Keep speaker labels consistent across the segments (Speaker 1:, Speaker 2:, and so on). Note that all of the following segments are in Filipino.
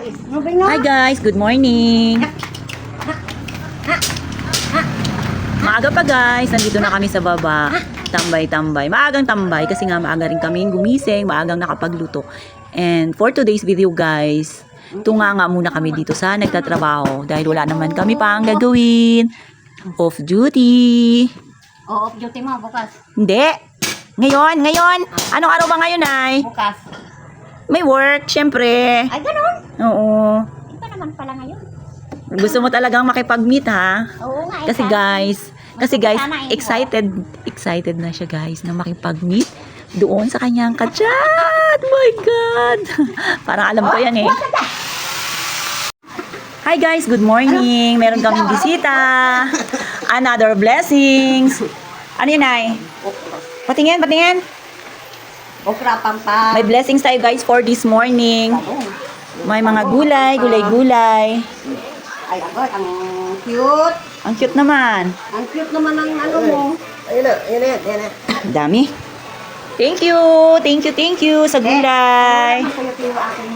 Speaker 1: Hi guys, good morning. Maaga pa guys, nandito na kami sa baba. Tambay-tambay. Maagang tambay kasi nga maaga rin kami gumising, maagang nakapagluto. And for today's video guys, tunga muna kami dito sa nagtatrabaho dahil wala naman kami pang gagawin. Off duty.
Speaker 2: Off duty mo bukas.
Speaker 1: Hindi. Ngayon. Anong araw ba ngayon ay?
Speaker 2: Bukas.
Speaker 1: May work, syempre.
Speaker 2: Ay, ganun.
Speaker 1: Oo.
Speaker 2: Iba naman pala ngayon.
Speaker 1: Gusto mo talagang makipag-meet ha?
Speaker 2: Oo nga.
Speaker 1: Kasi guys, excited na siya guys na makipag-meet doon sa kanyang ka-chat. My God! Parang alam ko yan eh. Hi guys, good morning. Meron kaming bisita. Another blessings. Ano yun ay? Patingin.
Speaker 2: Okra pampa.
Speaker 1: May blessings tayo guys for this morning. May mga gulay.
Speaker 2: Ay, agad. Ang cute.
Speaker 1: Ang cute naman.
Speaker 2: Ang cute naman ng ano mo. Ayun na.
Speaker 1: Dami. Thank you sa gulay.
Speaker 2: Masaya yung aking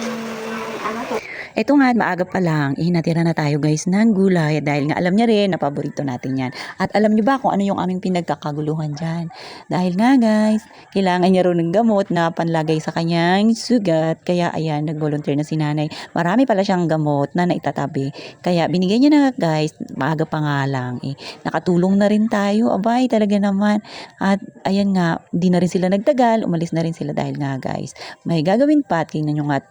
Speaker 2: ano to.
Speaker 1: Ito nga, maaga pa lang, hinatira na tayo guys ng gulay dahil nga alam niya rin na paborito natin yan. At alam niyo ba kung ano yung aming pinagkakaguluhan dyan? Dahil nga guys, kailangan niya rin ng gamot na panlagay sa kanyang sugat. Kaya ayan, nag-volunteer na si nanay. Marami pala siyang gamot na naitatabi. Kaya binigyan niya na guys, maaga pa nga lang. Nakatulong na rin tayo, abay talaga naman. At ayan nga, di na rin sila nagtagal, umalis na rin sila dahil nga guys, may gagawin pa at tingnan nyo nga,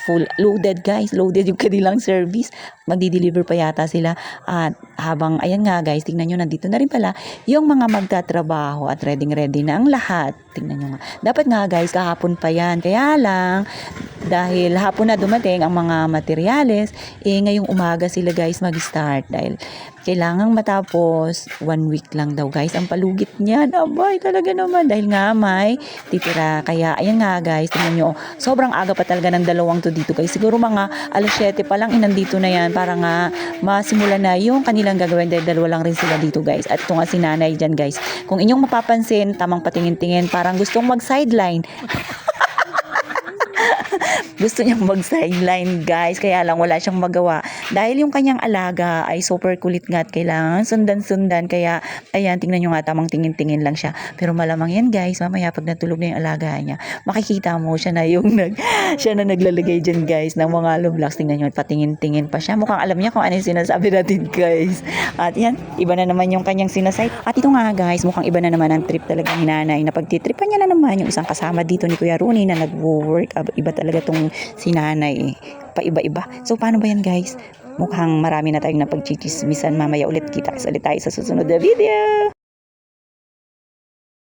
Speaker 1: full loaded guys, loaded yung kanilang service, magdi-deliver pa yata sila. At habang ayan nga guys, tingnan nyo, nandito na rin pala yung mga magtatrabaho at ready na ang lahat. Tingnan nyo nga, dapat nga guys kahapon pa yan, kaya lang dahil hapon na dumating ang mga materyales, ngayong umaga sila guys mag-start dahil kailangang matapos 1 week lang daw guys ang palugit niyan. Abay talaga naman dahil nga may titira. Kaya ayan nga guys, tingnan nyo, sobrang aga pa talaga ng dalawang to dito guys. Siguro mga alas 7 pa lang inandito na yan para nga masimula na yung kanilang gagawin dahil dalawa lang rin sila dito guys. At ito nga si nanay dyan guys. Kung inyong mapapansin, tamang patingin-tingin, parang gustong mag-sideline. Gusto niyang mag-sideline guys, kaya lang wala siyang magawa dahil yung kanyang alaga ay super kulit nga at kailangan sundan, kaya ayan, tingnan nyo nga, tamang tingin-tingin lang siya, pero malamang yan guys, mamaya pag natulog na yung alaga niya, makikita mo siya na siya na naglalagay dyan guys ng mga lublocks. Tingnan nyo, patingin-tingin pa siya, mukhang alam niya kung ano yung sinasabi natin guys. At yan, iba na naman yung kanyang sinasay. At ito nga guys, mukhang iba na naman ang trip talaga ni nanay, na pagtitripan niya na naman yung isang kasama dito ni Kuya Rooney na nag-work. Iba talaga tong si nanay, paiba-iba. So paano ba yan guys? Mukhang marami na tayong napagchichismisan. Mamaya ulit kita ulit tayo sa susunod na video.